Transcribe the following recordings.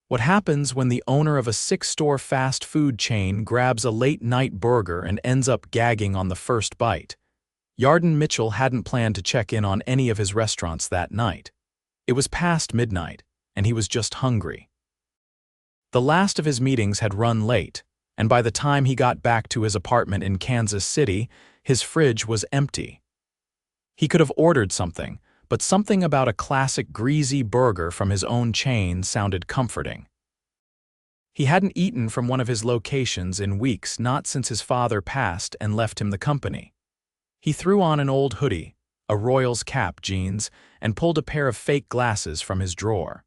What happens when the owner of a six-store fast food chain grabs a late-night burger and ends up gagging on the first bite? Yarden Mitchell hadn't planned to check in on any of his restaurants that night. It was past midnight, and he was just hungry. The last of his meetings had run late, and by the time he got back to his apartment in Kansas City, his fridge was empty. He could have ordered something, but something about a classic greasy burger from his own chain sounded comforting. He hadn't eaten from one of his locations in weeks, not since his father passed and left him the company. He threw on an old hoodie, a Royals cap, jeans, and pulled a pair of fake glasses from his drawer.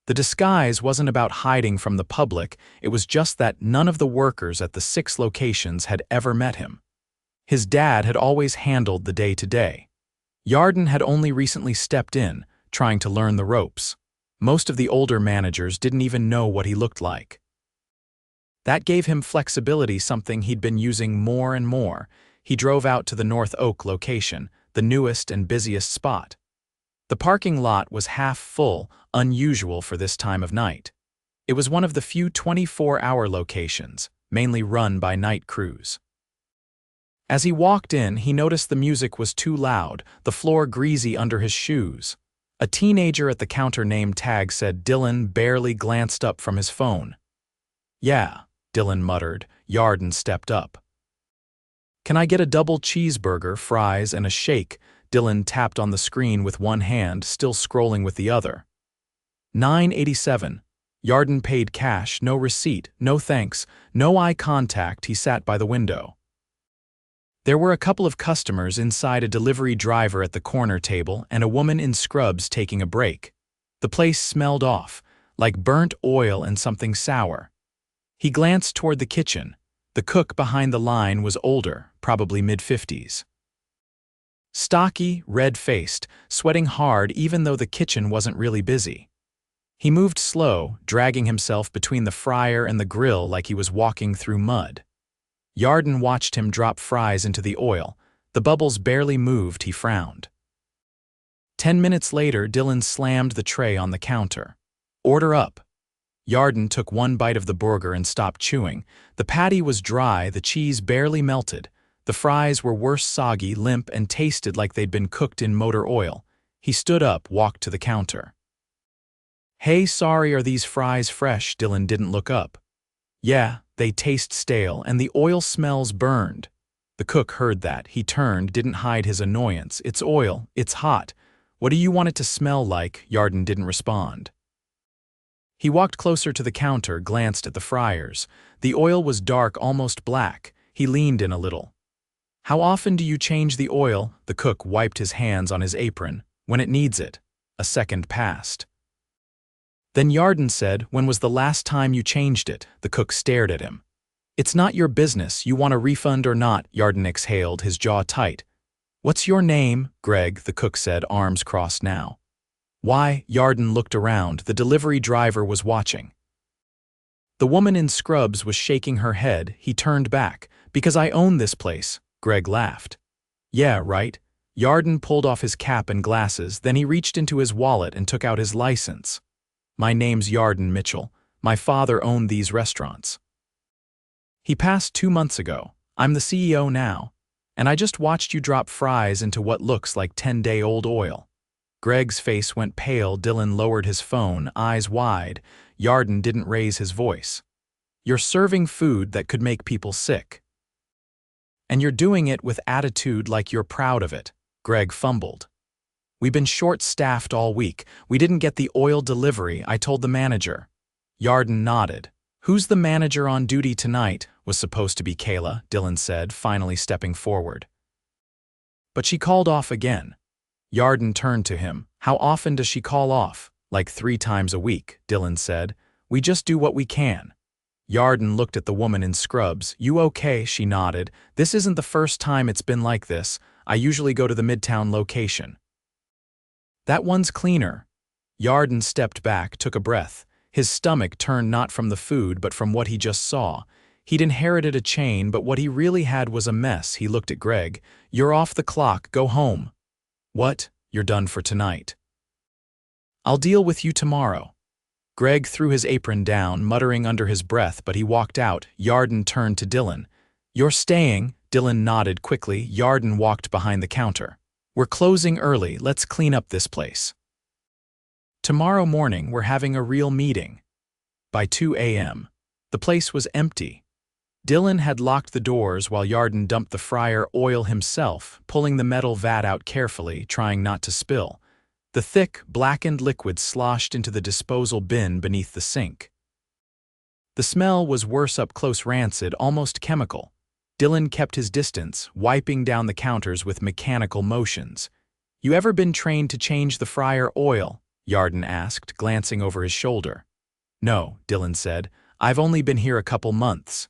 The disguise wasn't about hiding from the public, it was just that none of the workers at the 6 locations had ever met him. His dad had always handled the day-to-day. Yarden had only recently stepped in, trying to learn the ropes. Most of the older managers didn't even know what he looked like. That gave him flexibility, something he'd been using more and more. He drove out to the North Oak location, the newest and busiest spot. The parking lot was half full, unusual for this time of night. It was one of the few 24-hour locations, mainly run by night crews. As he walked in, he noticed the music was too loud, the floor greasy under his shoes. A teenager at the counter name tag said Dylan barely glanced up from his phone. "Yeah," Dylan muttered. Yarden stepped up. "Can I get a double cheeseburger, fries, and a shake?" Dylan tapped on the screen with one hand, still scrolling with the other. $9.87. Yarden paid cash, no receipt, no thanks, no eye contact. He sat by the window. There were a couple of customers inside, a delivery driver at the corner table and a woman in scrubs taking a break. The place smelled off, like burnt oil and something sour. He glanced toward the kitchen. The cook behind the line was older, probably mid-50s. Stocky, red-faced, sweating hard even though the kitchen wasn't really busy. He moved slow, dragging himself between the fryer and the grill like he was walking through mud. Yarden watched him drop fries into the oil. The bubbles barely moved. He frowned. 10 minutes later, Dylan slammed the tray on the counter. "Order up." Yarden took one bite of the burger and stopped chewing. The patty was dry, the cheese barely melted. The fries were worse, soggy, limp, and tasted like they'd been cooked in motor oil. He stood up, walked to the counter. "Hey, sorry, are these fries fresh?" Dylan didn't look up. "Yeah, they taste stale, and the oil smells burned." The cook heard that. He turned, didn't hide his annoyance. "It's oil. It's hot. What do you want it to smell like?" Yarden didn't respond. He walked closer to the counter, glanced at the fryers. The oil was dark, almost black. He leaned in a little. "How often do you change the oil?" The cook wiped his hands on his apron. "When it needs it." A second passed. Then Yarden said, "When was the last time you changed it?" The cook stared at him. "It's not your business. You want a refund or not?" Yarden exhaled, his jaw tight. "What's your name?" "Greg," the cook said, arms crossed now. "Why?" Yarden looked around. The delivery driver was watching. The woman in scrubs was shaking her head. He turned back. "Because I own this place." Greg laughed. "Yeah, right." Yarden pulled off his cap and glasses, then he reached into his wallet and took out his license. "My name's Yarden Mitchell. My father owned these restaurants. He passed 2 months ago. I'm the CEO now. And I just watched you drop fries into what looks like 10-day-old oil." Greg's face went pale. Dylan lowered his phone, eyes wide. Yarden didn't raise his voice. "You're serving food that could make people sick. And you're doing it with attitude like you're proud of it." Greg fumbled. "We've been short-staffed all week. We didn't get the oil delivery. I told the manager." Yarden nodded. "Who's the manager on duty tonight?" "Was supposed to be Kayla," Dylan said, finally stepping forward. "But she called off again." Yarden turned to him. "How often does she call off?" "Like 3 times a week," Dylan said. "We just do what we can." Yarden looked at the woman in scrubs. "You okay?" She nodded. "This isn't the first time it's been like this. I usually go to the Midtown location." "That one's cleaner." Yarden stepped back, took a breath. His stomach turned not from the food but from what he just saw. He'd inherited a chain, but what he really had was a mess. He looked at Greg. "You're off the clock. Go home." "What?" "You're done for tonight." "I'll deal with you tomorrow." Greg threw his apron down, muttering under his breath, but he walked out. Yarden turned to Dylan. "You're staying?" Dylan nodded quickly. Yarden walked behind the counter. "We're closing early. Let's clean up this place. Tomorrow morning, we're having a real meeting." By 2 a.m., the place was empty. Dylan had locked the doors while Yarden dumped the fryer oil himself, pulling the metal vat out carefully, trying not to spill. The thick, blackened liquid sloshed into the disposal bin beneath the sink. The smell was worse up close, rancid, almost chemical. Dylan kept his distance, wiping down the counters with mechanical motions. "You ever been trained to change the fryer oil?" Yarden asked, glancing over his shoulder. "No," Dylan said. "I've only been here a couple months."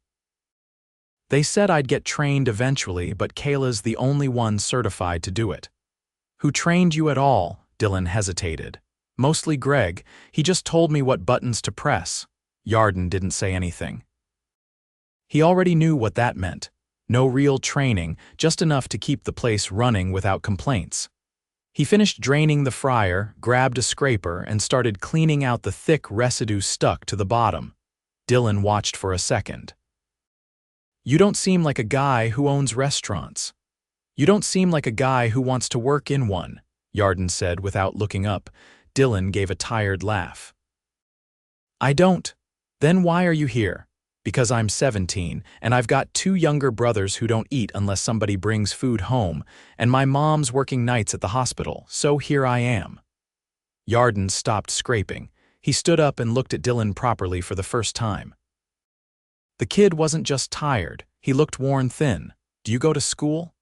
"They said I'd get trained eventually, but Kayla's the only one certified to do it." "Who trained you at all?" Dylan hesitated. "Mostly Greg. He just told me what buttons to press." Yarden didn't say anything. He already knew what that meant. No real training, just enough to keep the place running without complaints. He finished draining the fryer, grabbed a scraper, and started cleaning out the thick residue stuck to the bottom. Dylan watched for a second. "You don't seem like a guy who owns restaurants. You don't seem like a guy who wants to work in one," Yarden said without looking up. Dylan gave a tired laugh. "I don't. Then why are you here?" "Because I'm 17, and I've got 2 younger brothers who don't eat unless somebody brings food home, and my mom's working nights at the hospital, so here I am." Yarden stopped scraping. He stood up and looked at Dylan properly for the first time. The kid wasn't just tired, he looked worn thin. "Do you go to school?"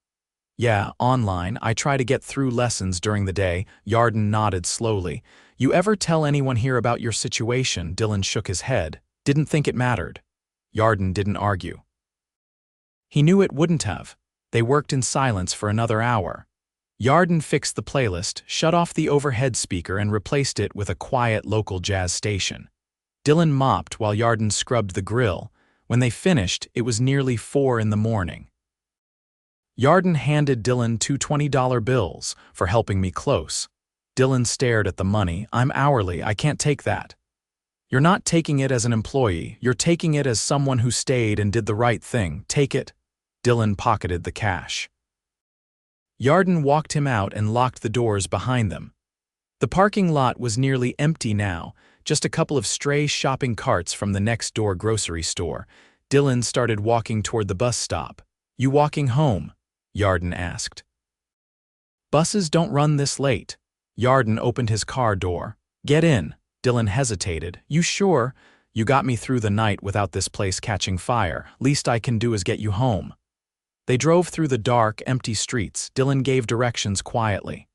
"Yeah, online. I try to get through lessons during the day." Yarden nodded slowly. "You ever tell anyone here about your situation?" Dylan shook his head. "Didn't think it mattered." Yarden didn't argue. He knew it wouldn't have. They worked in silence for another hour. Yarden fixed the playlist, shut off the overhead speaker, and replaced it with a quiet local jazz station. Dylan mopped while Yarden scrubbed the grill. When they finished, it was nearly 4 in the morning. Yarden handed Dylan 2 $20 bills for helping me close. Dylan stared at the money. "I'm hourly, I can't take that." "You're not taking it as an employee, you're taking it as someone who stayed and did the right thing. Take it." Dylan pocketed the cash. Yarden walked him out and locked the doors behind them. The parking lot was nearly empty now, just a couple of stray shopping carts from the next-door grocery store. Dylan started walking toward the bus stop. "You walking home?" Yarden asked. "Buses don't run this late." Yarden opened his car door. "Get in." Dylan hesitated. "You sure? You got me through the night without this place catching fire. Least I can do is get you home." They drove through the dark, empty streets. Dylan gave directions quietly.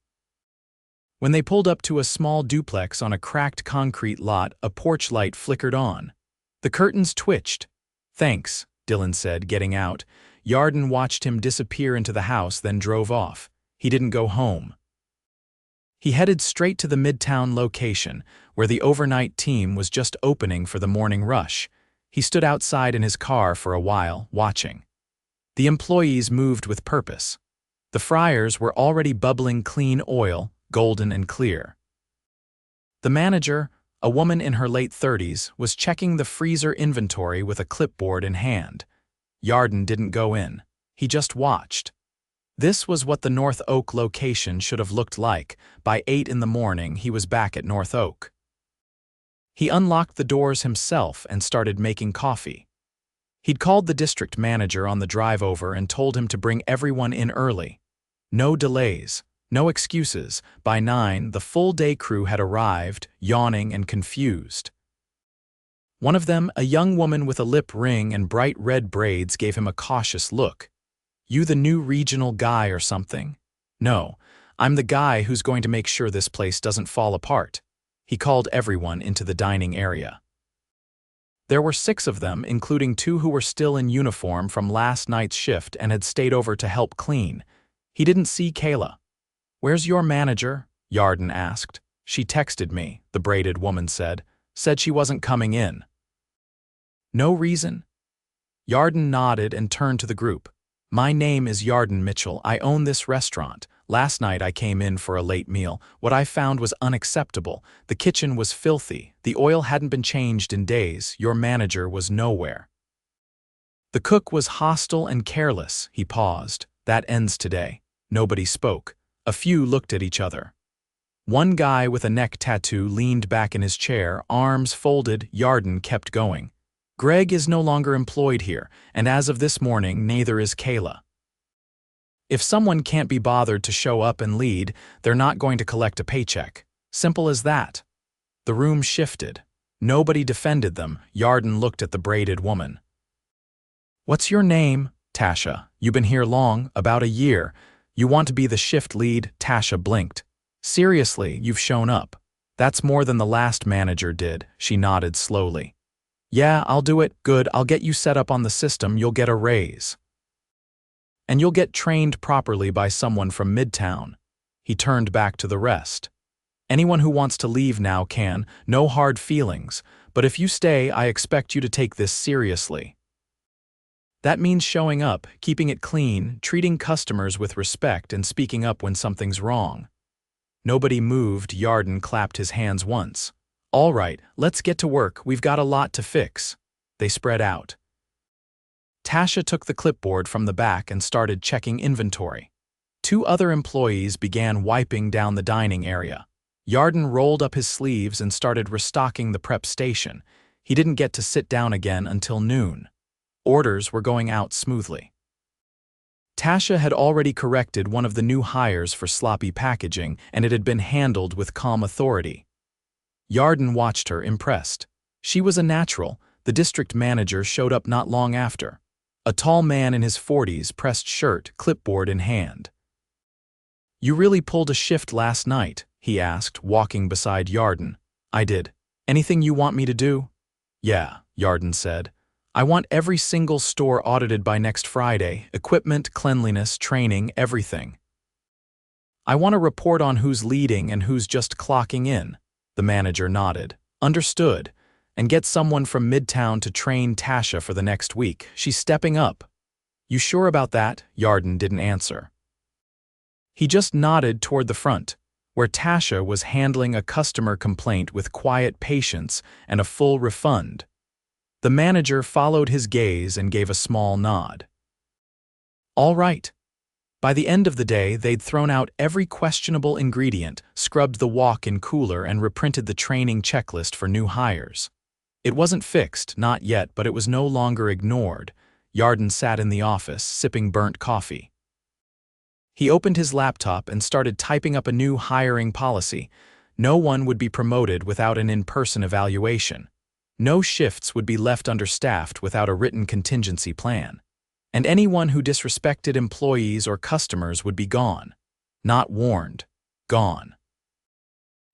When they pulled up to a small duplex on a cracked concrete lot, a porch light flickered on. The curtains twitched. "Thanks," Dylan said, getting out. Yarden watched him disappear into the house, then drove off. He didn't go home. He headed straight to the Midtown location, where the overnight team was just opening for the morning rush. He stood outside in his car for a while, watching. The employees moved with purpose. The fryers were already bubbling clean oil, golden and clear. The manager, a woman in her late 30s, was checking the freezer inventory with a clipboard in hand. Yarden didn't go in. He just watched. This was what the North Oak location should have looked like. By 8 in the morning, he was back at North Oak. He unlocked the doors himself and started making coffee. He'd called the district manager on the drive over and told him to bring everyone in early. No delays, no excuses. By 9, the full-day crew had arrived, yawning and confused. One of them, a young woman with a lip ring and bright red braids, gave him a cautious look. "You the new regional guy or something?" "No, I'm the guy who's going to make sure this place doesn't fall apart." He called everyone into the dining area. There were 6 of them, including 2 who were still in uniform from last night's shift and had stayed over to help clean. He didn't see Kayla. "Where's your manager?" Yarden asked. "She texted me," the braided woman said. "Said she wasn't coming in." "No reason?" Yarden nodded and turned to the group. "My name is Yarden Mitchell. I own this restaurant. Last night I came in for a late meal. What I found was unacceptable. The kitchen was filthy. The oil hadn't been changed in days. Your manager was nowhere. The cook was hostile and careless. He paused. That ends today. Nobody spoke. A few looked at each other. One guy with a neck tattoo leaned back in his chair, arms folded. Yarden kept going. Greg is no longer employed here, and as of this morning, neither is Kayla. If someone can't be bothered to show up and lead, they're not going to collect a paycheck. Simple as that. The room shifted. Nobody defended them. Yarden looked at the braided woman. "What's your name?" "Tasha. You been here long?" "About a year." "You want to be the shift lead?" Tasha blinked. "Seriously, you've shown up. That's more than the last manager did." She nodded slowly. "Yeah, I'll do it." "Good, I'll get you set up on the system. You'll get a raise. And you'll get trained properly by someone from Midtown." He turned back to the rest. "Anyone who wants to leave now can. No hard feelings. But if you stay, I expect you to take this seriously. That means showing up, keeping it clean, treating customers with respect, and speaking up when something's wrong." Nobody moved. Yarden clapped his hands once. "All right, let's get to work. We've got a lot to fix." They spread out. Tasha took the clipboard from the back and started checking inventory. Two other employees began wiping down the dining area. Yarden rolled up his sleeves and started restocking the prep station. He didn't get to sit down again until noon. Orders were going out smoothly. Tasha had already corrected one of the new hires for sloppy packaging, and it had been handled with calm authority. Yarden watched her, impressed. She was a natural. The district manager showed up not long after. A tall man in his 40s, pressed shirt, clipboard in hand. "You really pulled a shift last night?" he asked, walking beside Yarden. "I did. Anything you want me to do?" "Yeah," Yarden said. "I want every single store audited by next Friday. Equipment, cleanliness, training, everything. I want a report on who's leading and who's just clocking in." The manager nodded. "Understood. And get someone from Midtown to train Tasha for the next week. She's stepping up." "You sure about that?" Yarden didn't answer. He just nodded toward the front, where Tasha was handling a customer complaint with quiet patience and a full refund. The manager followed his gaze and gave a small nod. All right. By the end of the day, they'd thrown out every questionable ingredient, scrubbed the walk-in cooler, and reprinted the training checklist for new hires. It wasn't fixed, not yet, but it was no longer ignored. Yarden sat in the office, sipping burnt coffee. He opened his laptop and started typing up a new hiring policy. No one would be promoted without an in-person evaluation. No shifts would be left understaffed without a written contingency plan. And anyone who disrespected employees or customers would be gone. Not warned. Gone.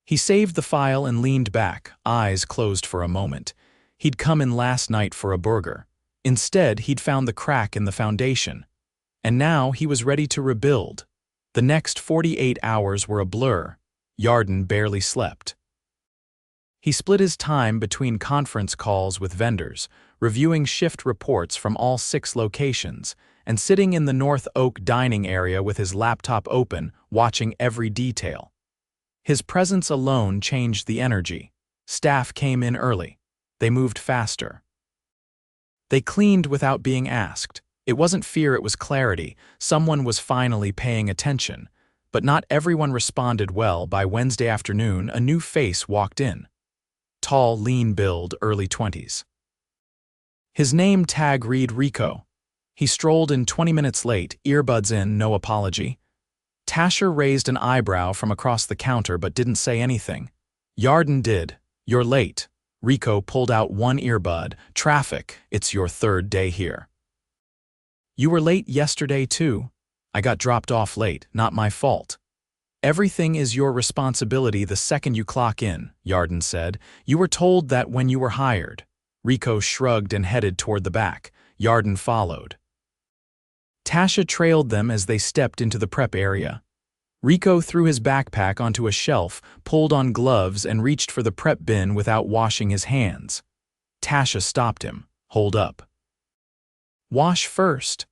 He saved the file and leaned back, eyes closed for a moment. He'd come in last night for a burger. Instead, he'd found the crack in the foundation. And now he was ready to rebuild. The next 48 hours were a blur. Yarden barely slept. He split his time between conference calls with vendors, reviewing shift reports from all 6 locations, and sitting in the North Oak dining area with his laptop open, watching every detail. His presence alone changed the energy. Staff came in early. They moved faster. They cleaned without being asked. It wasn't fear, it was clarity. Someone was finally paying attention. But not everyone responded well. By Wednesday afternoon, a new face walked in. Tall, lean build, early 20s. His name tag read Rico. He strolled in 20 minutes late, earbuds in, no apology. Tasha raised an eyebrow from across the counter but didn't say anything. Yarden did. "You're late." Rico pulled out one earbud. "Traffic. It's your 3rd day here." "You were late yesterday too." "I got dropped off late. Not my fault." "Everything is your responsibility the second you clock in," Yarden said. "You were told that when you were hired." Rico shrugged and headed toward the back. Yarden followed. Tasha trailed them as they stepped into the prep area. Rico threw his backpack onto a shelf, pulled on gloves, and reached for the prep bin without washing his hands. Tasha stopped him. "Hold up. Wash first."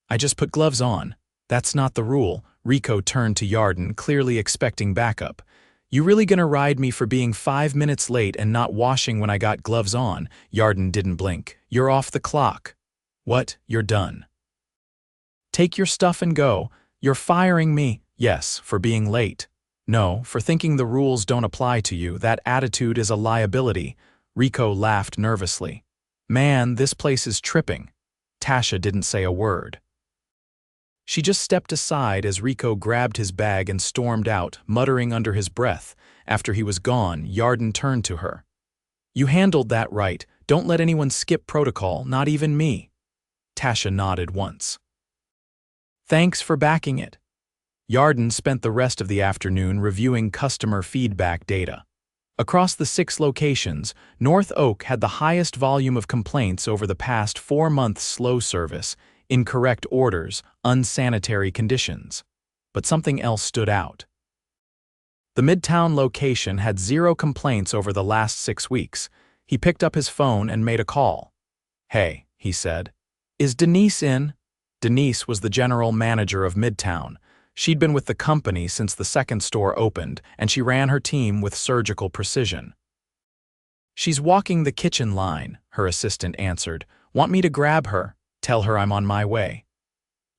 "I just put gloves on." "That's not the rule." Rico turned to Yarden, clearly expecting backup. You really gonna ride me for being 5 minutes late and not washing when I got gloves on? Yarden didn't blink. You're off the clock. What? You're done. Take your stuff and go. You're firing me. Yes, for being late. No, for thinking the rules don't apply to you. That attitude is a liability. Rico laughed nervously. Man, this place is tripping. Tasha didn't say a word. She just stepped aside as Rico grabbed his bag and stormed out, muttering under his breath. After he was gone, Yarden turned to her. You handled that right. Don't let anyone skip protocol, not even me. Tasha nodded once. Thanks for backing it. Yarden spent the rest of the afternoon reviewing customer feedback data. Across the 6 locations, North Oak had the highest volume of complaints over the past 4 months: slow service, incorrect orders, unsanitary conditions. But something else stood out. The Midtown location had 0 complaints over the last 6 weeks. He picked up his phone and made a call. Hey, he said. Is Denise in? Denise was the general manager of Midtown. She'd been with the company since the second store opened, and she ran her team with surgical precision. She's walking the kitchen line, her assistant answered. Want me to grab her? Tell her I'm on my way.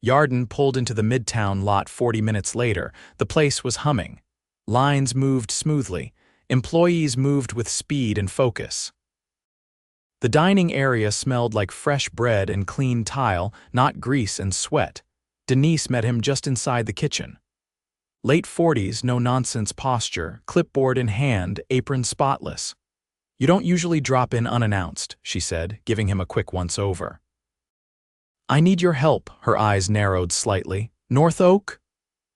Yarden pulled into the Midtown lot 40 minutes later. The place was humming. Lines moved smoothly. Employees moved with speed and focus. The dining area smelled like fresh bread and clean tile, not grease and sweat. Denise met him just inside the kitchen. Late 40s, no-nonsense posture, clipboard in hand, apron spotless. You don't usually drop in unannounced, she said, giving him a quick once-over. I need your help, her eyes narrowed slightly. North Oak?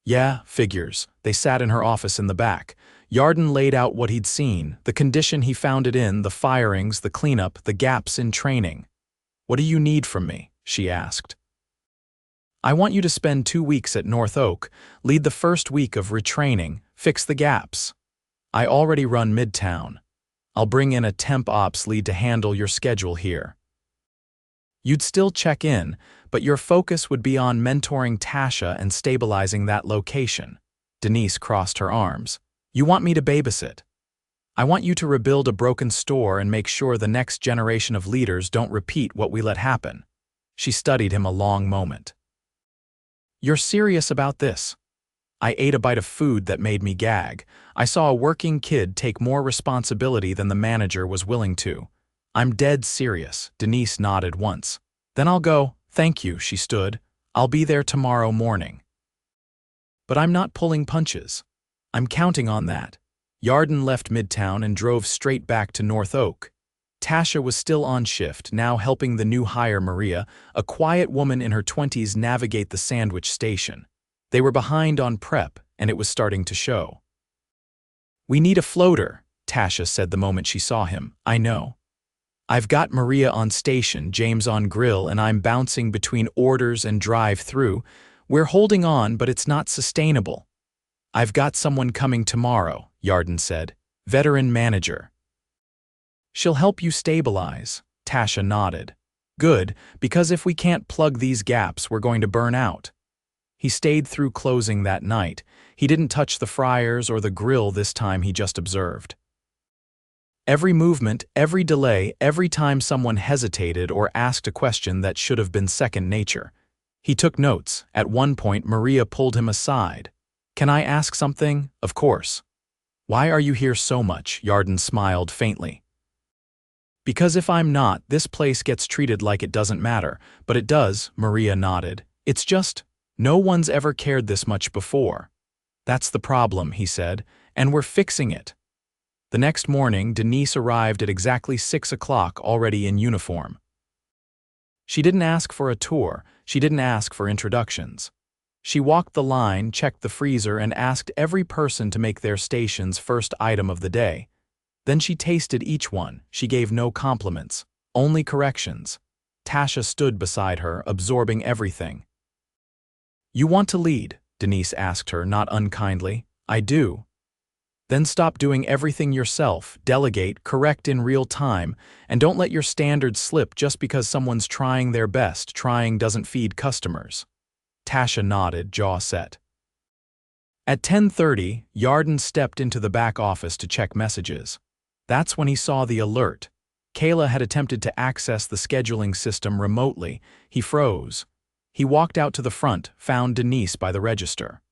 Yeah, figures. They sat in her office in the back. Yarden laid out what he'd seen, the condition he found it in, the firings, the cleanup, the gaps in training. What do you need from me? She asked. I want you to spend 2 weeks at North Oak, lead the first week of retraining, fix the gaps. I already run Midtown. I'll bring in a temp ops lead to handle your schedule here. You'd still check in, but your focus would be on mentoring Tasha and stabilizing that location. Denise crossed her arms. You want me to babysit? I want you to rebuild a broken store and make sure the next generation of leaders don't repeat what we let happen. She studied him a long moment. You're serious about this? I ate a bite of food that made me gag. I saw a working kid take more responsibility than the manager was willing to. I'm dead serious, Denise nodded once. Then I'll go. Thank you, she stood. I'll be there tomorrow morning. But I'm not pulling punches. I'm counting on that. Yarden left Midtown and drove straight back to North Oak. Tasha was still on shift, now helping the new hire Maria, a quiet woman in her 20s, navigate the sandwich station. They were behind on prep, and it was starting to show. We need a floater, Tasha said the moment she saw him. I know. I've got Maria on station, James on grill, and I'm bouncing between orders and drive-through. We're holding on, but it's not sustainable. I've got someone coming tomorrow, Yarden said. Veteran manager. She'll help you stabilize, Tasha nodded. Good, because if we can't plug these gaps, we're going to burn out. He stayed through closing that night. He didn't touch the fryers or the grill this time, he just observed. Every movement, every delay, every time someone hesitated or asked a question that should have been second nature. He took notes. At one point, Maria pulled him aside. Can I ask something? Of course. Why are you here so much? Yarden smiled faintly. Because if I'm not, this place gets treated like it doesn't matter. But it does, Maria nodded. It's just, no one's ever cared this much before. That's the problem, he said, and we're fixing it. The next morning, Denise arrived at exactly 6 o'clock, already in uniform. She didn't ask for a tour. She didn't ask for introductions. She walked the line, checked the freezer, and asked every person to make their station's first item of the day. Then she tasted each one. She gave no compliments, only corrections. Tasha stood beside her, absorbing everything. You want to lead? Denise asked her, not unkindly. I do. Then stop doing everything yourself, delegate, correct in real time, and don't let your standards slip just because someone's trying their best. Trying doesn't feed customers. Tasha nodded, jaw set. At 10:30, Yarden stepped into the back office to check messages. That's when he saw the alert. Kayla had attempted to access the scheduling system remotely. He froze. He walked out to the front, found Denise by the register.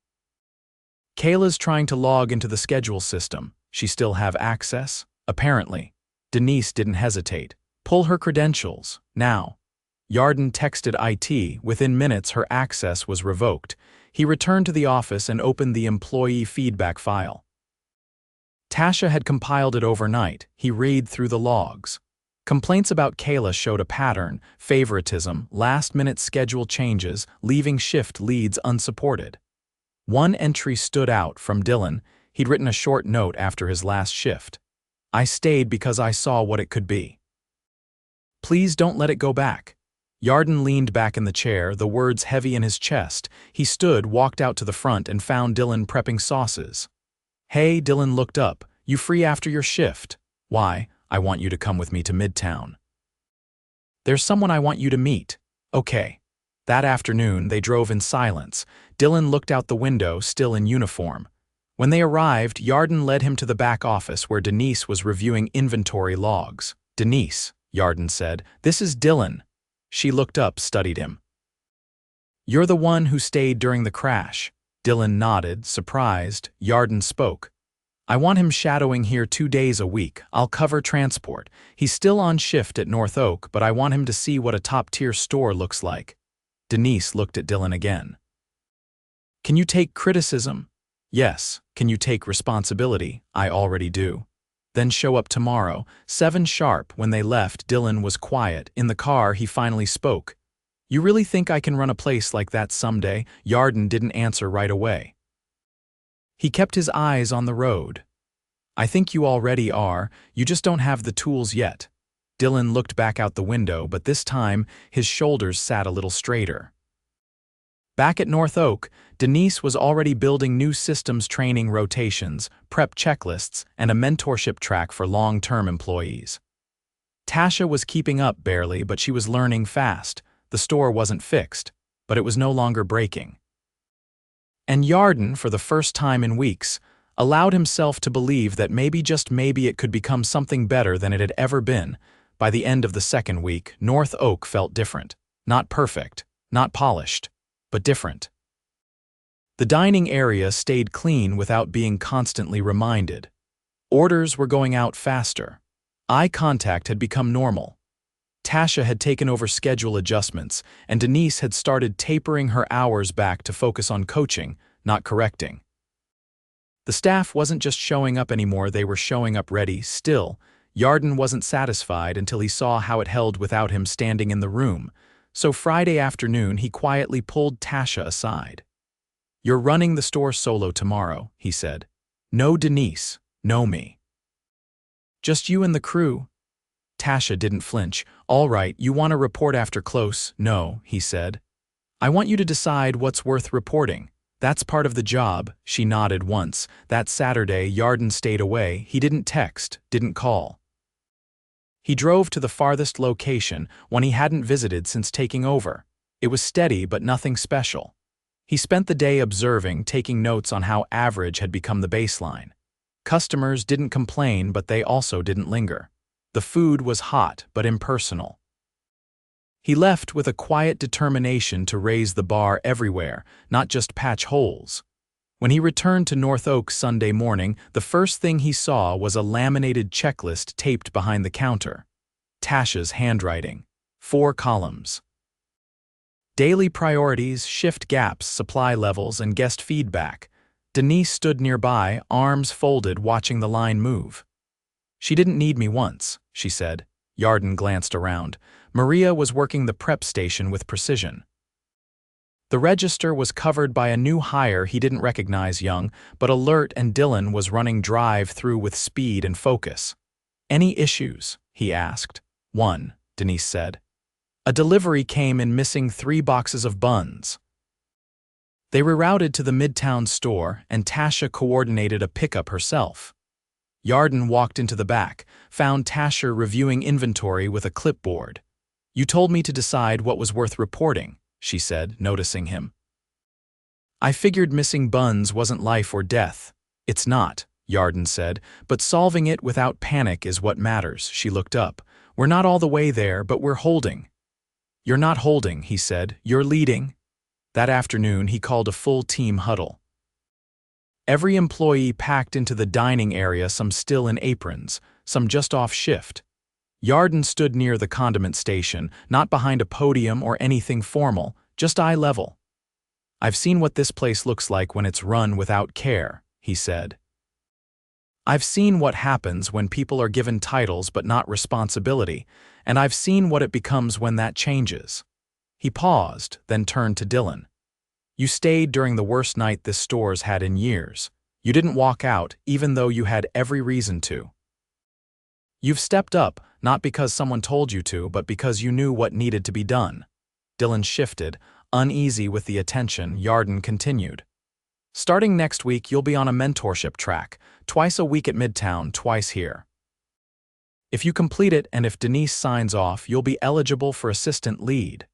Kayla's trying to log into the schedule system. She still have access? Apparently. Denise didn't hesitate. Pull her credentials, now. Yarden texted IT. Within minutes, her access was revoked. He returned to the office and opened the employee feedback file. Tasha had compiled it overnight. He read through the logs. Complaints about Kayla showed a pattern: favoritism, last-minute schedule changes, leaving shift leads unsupported. One entry stood out from Dylan. He'd written a short note after his last shift. "I stayed because I saw what it could be. Please don't let it go back." Yarden leaned back in the chair, the words heavy in his chest. He stood, walked out to the front, and found Dylan prepping sauces. "Hey," Dylan looked up. "You free after your shift?" "Why?" "I want you to come with me to Midtown. There's someone I want you to meet." "Okay." That afternoon, they drove in silence. Dylan looked out the window, still in uniform. When they arrived, Yarden led him to the back office where Denise was reviewing inventory logs. "Denise," Yarden said, "this is Dylan." She looked up, studied him. "You're the one who stayed during the crash." Dylan nodded, surprised. Yarden spoke. "I want him shadowing here 2 days a week. I'll cover transport. He's still on shift at North Oak, but I want him to see what a top-tier store looks like." Denise looked at Dylan again. "Can you take criticism?" "Yes." "Can you take responsibility?" "I already do." "Then show up tomorrow, 7 sharp." When they left, Dylan was quiet. In the car, he finally spoke. "You really think I can run a place like that someday?" Yarden didn't answer right away. He kept his eyes on the road. "I think you already are. You just don't have the tools yet." Dylan looked back out the window, but this time his shoulders sat a little straighter. Back at North Oak, Denise was already building new systems, training rotations, prep checklists, and a mentorship track for long-term employees. Tasha was keeping up barely, but she was learning fast. The store wasn't fixed, but it was no longer breaking. And Yarden, for the first time in weeks, allowed himself to believe that maybe, just maybe, it could become something better than it had ever been. By the end of the second week, North Oak felt different. Not perfect, not polished, but different. The dining area stayed clean without being constantly reminded. Orders were going out faster. Eye contact had become normal. Tasha had taken over schedule adjustments, and Denise had started tapering her hours back to focus on coaching, not correcting. The staff wasn't just showing up anymore, they were showing up ready. Still, Yarden wasn't satisfied until he saw how it held without him standing in the room. So Friday afternoon, he quietly pulled Tasha aside. "You're running the store solo tomorrow," he said. "No Denise, no me. Just you and the crew." Tasha didn't flinch. "All right, you want to report after close?" "No," he said. "I want you to decide what's worth reporting. That's part of the job." She nodded once. That Saturday, Yarden stayed away. He didn't text, didn't call. He drove to the farthest location, one he hadn't visited since taking over. It was steady, but nothing special. He spent the day observing, taking notes on how average had become the baseline. Customers didn't complain, but they also didn't linger. The food was hot, but impersonal. He left with a quiet determination to raise the bar everywhere, not just patch holes. When he returned to North Oak Sunday morning, the first thing he saw was a laminated checklist taped behind the counter. Tasha's handwriting. 4 columns. Daily priorities, shift gaps, supply levels, and guest feedback. Denise stood nearby, arms folded, watching the line move. "She didn't need me once," she said. Yarden glanced around. Maria was working the prep station with precision. The register was covered by a new hire he didn't recognize, young, but alert, and Dylan was running drive-through with speed and focus. "Any issues?" he asked. "One," Denise said. "A delivery came in missing 3 boxes of buns." They rerouted to the Midtown store, and Tasha coordinated a pickup herself. Yarden walked into the back, found Tasha reviewing inventory with a clipboard. "You told me to decide what was worth reporting," she said, noticing him. I figured missing buns wasn't life or death. It's not, Yarden said, but solving it without panic is what matters. She looked up. We're not all the way there, but we're holding. You're not holding, he said. You're leading. That afternoon, he called a full team huddle. Every employee packed into the dining area, some still in aprons, some just off shift. Yarden stood near the condiment station, not behind a podium or anything formal, just eye level. I've seen what this place looks like when it's run without care, he said. I've seen what happens when people are given titles but not responsibility, and I've seen what it becomes when that changes. He paused, then turned to Dylan. You stayed during the worst night this store's had in years. You didn't walk out, even though you had every reason to. You've stepped up, not because someone told you to, but because you knew what needed to be done. Dylan shifted, uneasy with the attention. Yarden continued. Starting next week, you'll be on a mentorship track, twice a week at Midtown, twice here. If you complete it and if Denise signs off, you'll be eligible for assistant lead.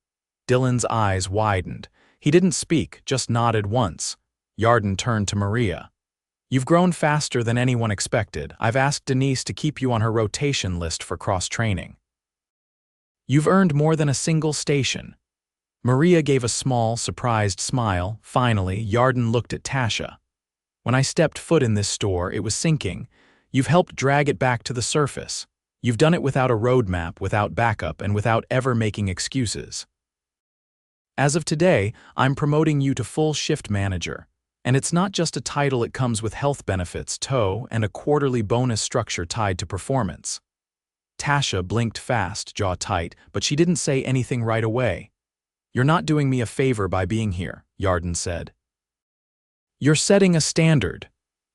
Dylan's eyes widened. He didn't speak, just nodded once. Yarden turned to Maria. You've grown faster than anyone expected. I've asked Denise to keep you on her rotation list for cross-training. You've earned more than a single station. Maria gave a small, surprised smile. Finally, Yarden looked at Tasha. When I stepped foot in this store, it was sinking. You've helped drag it back to the surface. You've done it without a roadmap, without backup, and without ever making excuses. As of today, I'm promoting you to full shift manager. And it's not just a title, it comes with health benefits, tow, and a quarterly bonus structure tied to performance. Tasha blinked fast, jaw tight, but she didn't say anything right away. You're not doing me a favor by being here, Yarden said. You're setting a standard.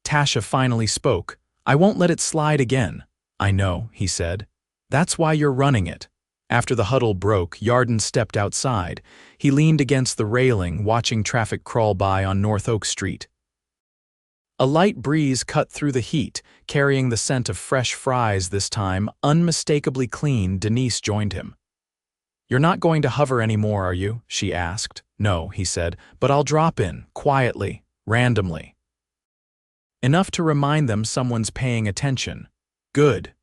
Tasha finally spoke. I won't let it slide again. I know, he said. That's why you're running it. After the huddle broke, Yarden stepped outside. He leaned against the railing, watching traffic crawl by on North Oak Street. A light breeze cut through the heat, carrying the scent of fresh fries this time, unmistakably clean. Denise joined him. You're not going to hover anymore, are you? She asked. No, he said, but I'll drop in, quietly, randomly. Enough to remind them someone's paying attention. Good.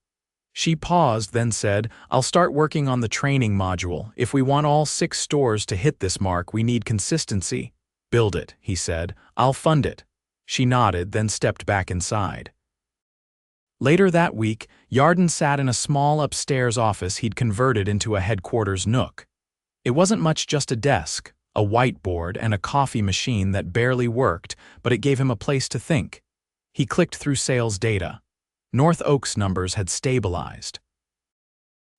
She paused, then said, I'll start working on the training module. If we want all 6 stores to hit this mark, we need consistency. Build it, he said. I'll fund it. She nodded, then stepped back inside. Later that week, Yarden sat in a small upstairs office he'd converted into a headquarters nook. It wasn't much, just a desk, a whiteboard, and a coffee machine that barely worked, but it gave him a place to think. He clicked through sales data. North Oak's numbers had stabilized.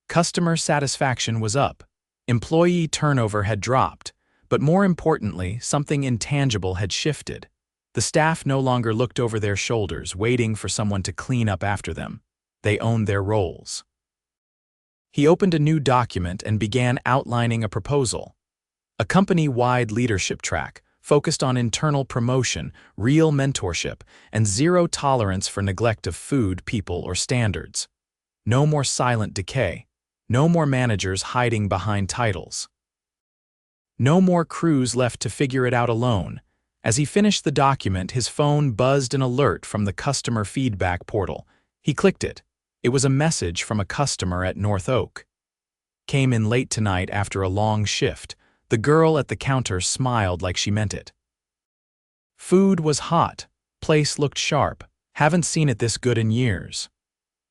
Customer satisfaction was up. Employee turnover had dropped. But more importantly, something intangible had shifted. The staff no longer looked over their shoulders, waiting for someone to clean up after them. They owned their roles. He opened a new document and began outlining a proposal. A company-wide leadership track, focused on internal promotion, real mentorship, and zero tolerance for neglect of food, people, or standards. No more silent decay. No more managers hiding behind titles. No more crews left to figure it out alone. As he finished the document, his phone buzzed an alert from the customer feedback portal. He clicked it. It was a message from a customer at North Oak. Came in late tonight after a long shift. The girl at the counter smiled like she meant it. Food was hot. Place looked sharp. Haven't seen it this good in years.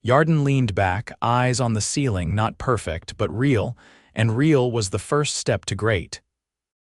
Yarden leaned back, eyes on the ceiling, not perfect, but real, and real was the first step to great.